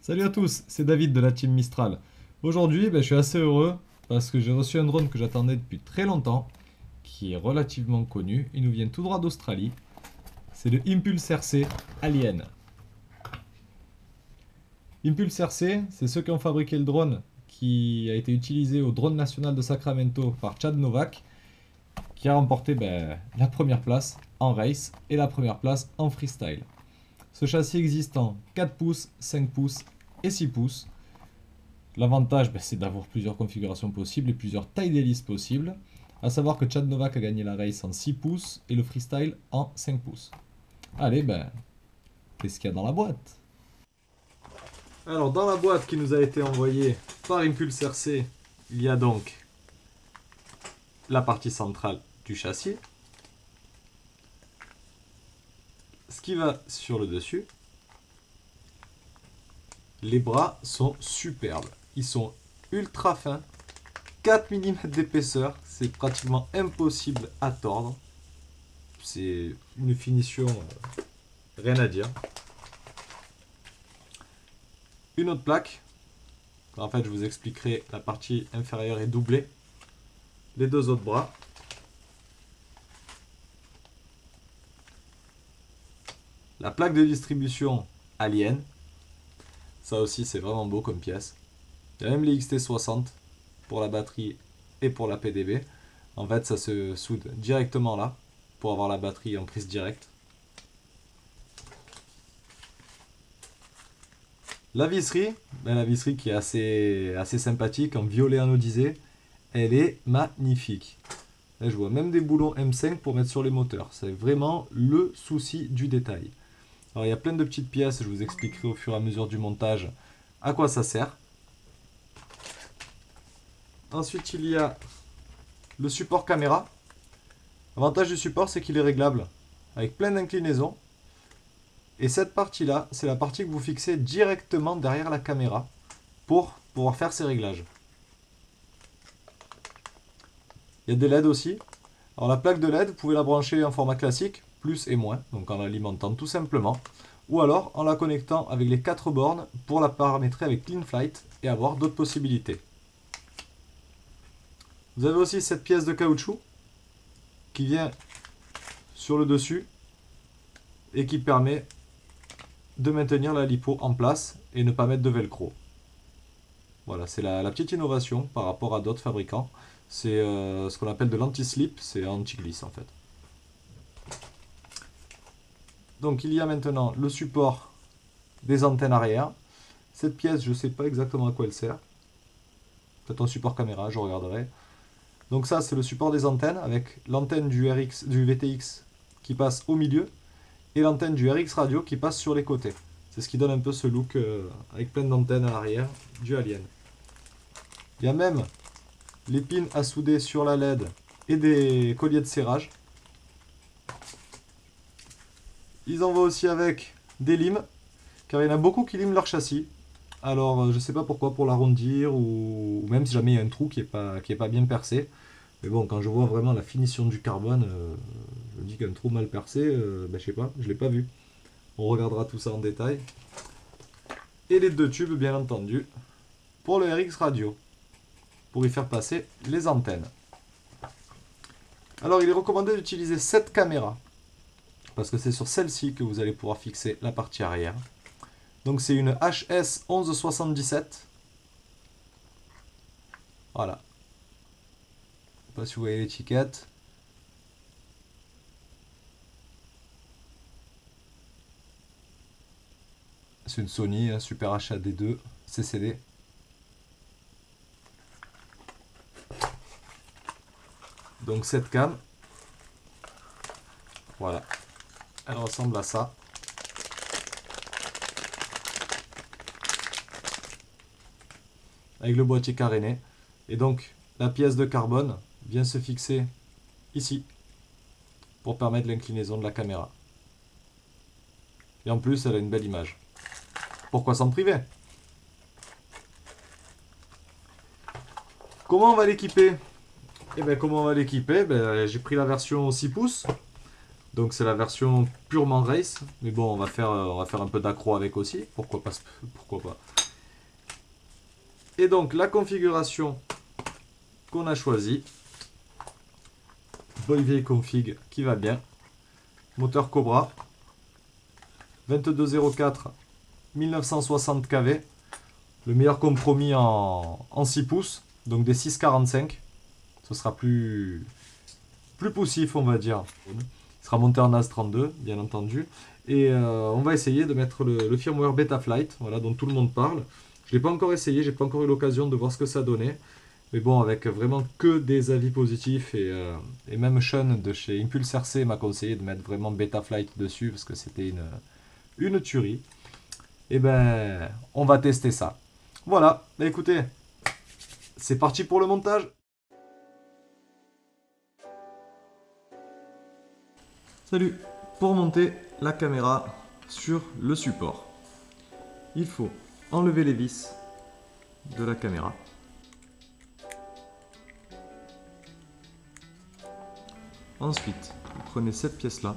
Salut à tous, c'est David de la team Mistral. Aujourd'hui, je suis assez heureux parce que j'ai reçu un drone que j'attendais depuis très longtemps, qui est relativement connu. Il nous vient tout droit d'Australie. C'est le Impulse RC Alien. Impulse RC, c'est ceux qui ont fabriqué le drone qui a été utilisé au drone national de Sacramento par Chad Novak, qui a remporté la première place en race et la première place en freestyle. Ce châssis existe en 4 pouces, 5 pouces et 6 pouces. L'avantage, c'est d'avoir plusieurs configurations possibles et plusieurs tailles d'hélice possibles. A savoir que Chad Novak a gagné la race en 6 pouces et le freestyle en 5 pouces. Allez, qu'est-ce qu'il y a dans la boîte? Alors, dans la boîte qui nous a été envoyée par Impulse RC, il y a donc la partie centrale du châssis, ce qui va sur le dessus. Les bras sont superbes. Ils sont ultra fins, 4 mm d'épaisseur, c'est pratiquement impossible à tordre. C'est une finition, rien à dire. Une autre plaque. En fait, je vous expliquerai, la partie inférieure est doublée. Les deux autres bras. La plaque de distribution Alien. Ça aussi, c'est vraiment beau comme pièce. Il y a même les XT60 pour la batterie et pour la PDB. En fait, ça se soude directement là pour avoir la batterie en prise directe. La visserie, la visserie qui est assez sympathique en violet anodisé, elle est magnifique. Là, je vois même des boulons M5 pour mettre sur les moteurs. C'est vraiment le souci du détail. Alors, il y a plein de petites pièces, je vous expliquerai au fur et à mesure du montage à quoi ça sert. Ensuite, il y a le support caméra. L'avantage du support, c'est qu'il est réglable avec plein d'inclinaisons. Et cette partie-là, c'est la partie que vous fixez directement derrière la caméra pour pouvoir faire ces réglages. Il y a des LED aussi. Alors la plaque de LED, vous pouvez la brancher en format classique, plus et moins, donc en l'alimentant tout simplement. Ou alors en la connectant avec les 4 bornes pour la paramétrer avec CleanFlight et avoir d'autres possibilités. Vous avez aussi cette pièce de caoutchouc qui vient sur le dessus et qui permet de maintenir la lipo en place et ne pas mettre de velcro. Voilà, c'est la petite innovation par rapport à d'autres fabricants. C'est ce qu'on appelle de l'anti-slip, c'est anti-glisse en fait. Donc il y a maintenant le support des antennes arrière. Cette pièce, je ne sais pas exactement à quoi elle sert. Peut-être un support caméra, je regarderai. Donc ça, c'est le support des antennes avec l'antenne du VTX qui passe au milieu et l'antenne du RX radio qui passe sur les côtés. C'est ce qui donne un peu ce look avec plein d'antennes à l'arrière du Alien. Il y a même les pins à souder sur la LED et des colliers de serrage. Ils envoient aussi avec des limes, car il y en a beaucoup qui liment leur châssis. Alors je ne sais pas pourquoi, pour l'arrondir ou même si jamais il y a un trou qui est pas bien percé. Mais bon, quand je vois vraiment la finition du carbone, je me dis qu'un trou mal percé, je sais pas, je l'ai pas vu. On regardera tout ça en détail. Et les deux tubes, bien entendu, pour le RX radio, pour y faire passer les antennes. Alors il est recommandé d'utiliser cette caméra, parce que c'est sur celle-ci que vous allez pouvoir fixer la partie arrière. Donc c'est une HS 1177. Voilà. Je sais pas si vous voyez l'étiquette. C'est une Sony, Super HAD2 CCD. Donc cette cam, voilà, elle ressemble à ça. Avec le boîtier caréné. Et donc la pièce de carbone vient se fixer ici pour permettre l'inclinaison de la caméra. Et en plus, elle a une belle image. Pourquoi s'en priver? Comment on va l'équiper? Eh bien, comment on va l'équiper? J'ai pris la version 6 pouces. Donc c'est la version purement race, mais bon, on va faire un peu d'accro avec aussi, pourquoi pas, pourquoi pas. Et donc la configuration qu'on a choisie, bonne vieille config qui va bien. Moteur Cobra, 2204 1960 kV, le meilleur compromis en 6 pouces, donc des 6,45. Ce sera plus poussif, on va dire. Il sera monté en AS32, bien entendu. Et on va essayer de mettre le firmware Betaflight, voilà, dont tout le monde parle. Je ne l'ai pas encore essayé, j'ai pas encore eu l'occasion de voir ce que ça donnait. Mais bon, avec vraiment que des avis positifs, et même Sean de chez Impulse RC m'a conseillé de mettre vraiment Betaflight dessus, parce que c'était une tuerie. Et ben, on va tester ça. Voilà, bah écoutez, c'est parti pour le montage. Salut! Pour monter la caméra sur le support, il faut enlever les vis de la caméra. Ensuite, vous prenez cette pièce-là,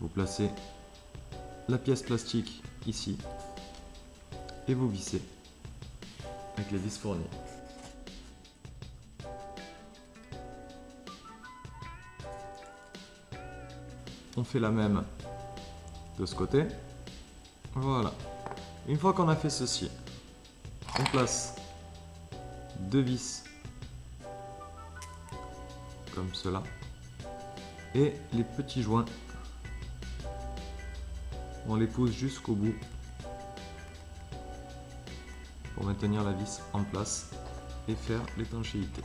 vous placez la pièce plastique ici et vous vissez avec les vis fournies. On fait la même de ce côté. Voilà. Une fois qu'on a fait ceci, on place deux vis comme cela et les petits joints, on les pousse jusqu'au bout pour maintenir la vis en place et faire l'étanchéité.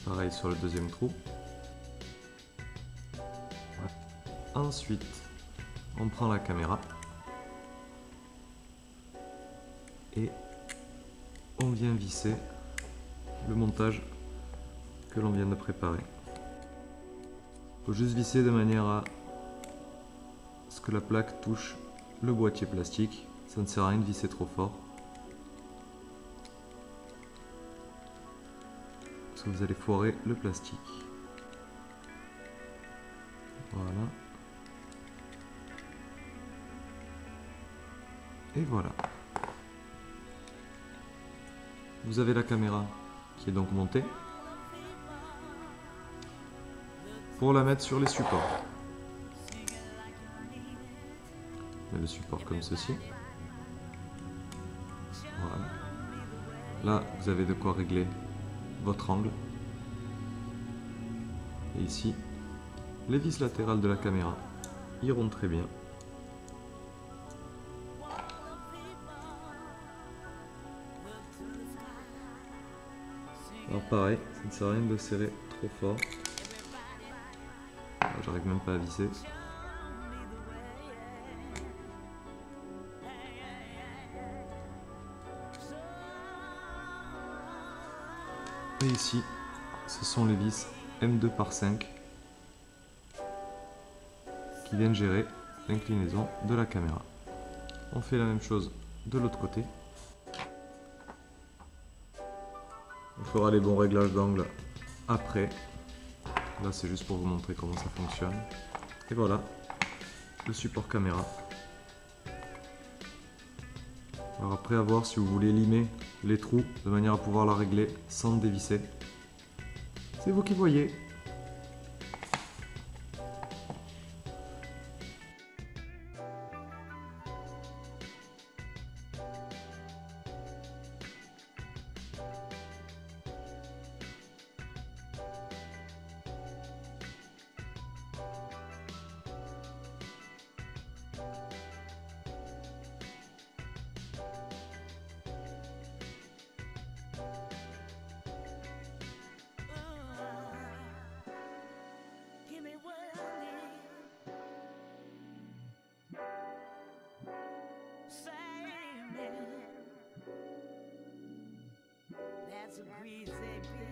Pareil sur le deuxième trou. Ensuite, on prend la caméra et on vient visser le montage que l'on vient de préparer. Il faut juste visser de manière à ce que la plaque touche le boîtier plastique. Ça ne sert à rien de visser trop fort, parce que vous allez foirer le plastique. Voilà. Et voilà. Vous avez la caméra qui est donc montée. Pour la mettre sur les supports. On met le support comme ceci. Voilà. Là, vous avez de quoi régler votre angle. Et ici, les vis latérales de la caméra iront très bien. Alors pareil, ça ne sert à rien de le serrer trop fort. J'arrive même pas à visser. Et ici, ce sont les vis M2 par 5 qui viennent gérer l'inclinaison de la caméra. On fait la même chose de l'autre côté. On fera les bons réglages d'angle après. Là, c'est juste pour vous montrer comment ça fonctionne. Et voilà, le support caméra. Alors après, à voir si vous voulez limer les trous de manière à pouvoir la régler sans dévisser. C'est vous qui voyez. That's a greasy baby.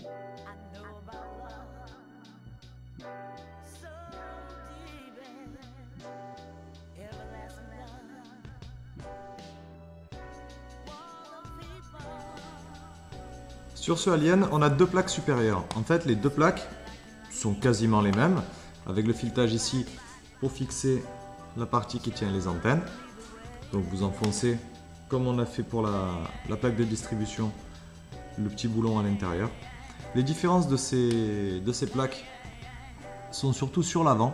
I know about love. So deep in everlasting love. Sur ce Alien, on a deux plaques supérieures. En fait, les deux plaques sont quasiment les mêmes, avec le filetage ici pour fixer la partie qui tient les antennes. Donc vous enfoncez, comme on a fait pour la plaque de distribution, le petit boulon à l'intérieur. Les différences de ces plaques sont surtout sur l'avant.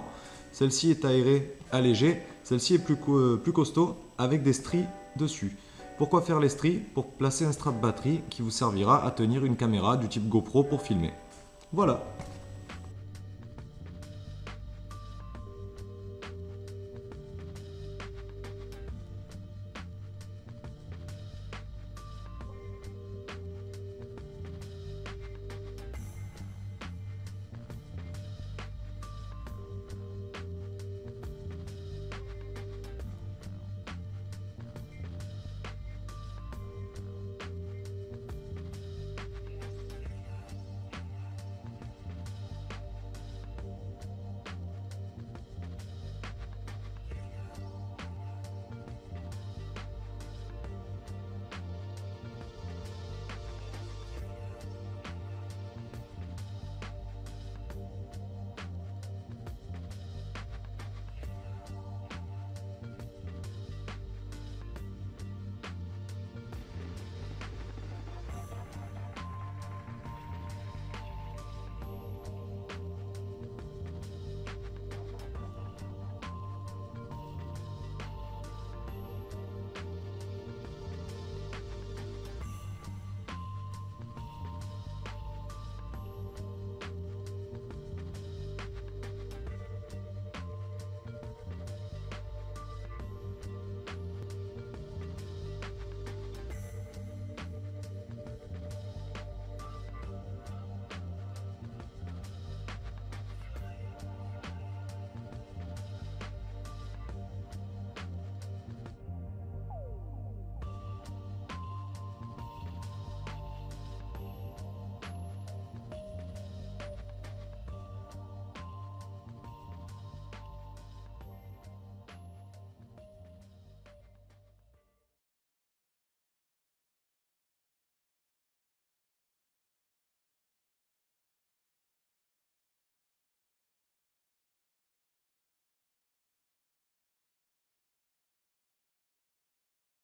Celle-ci est aérée, allégée. Celle-ci est plus costaud, avec des stries dessus. Pourquoi faire les stries? Pour placer un strap batterie qui vous servira à tenir une caméra du type GoPro pour filmer. Voilà.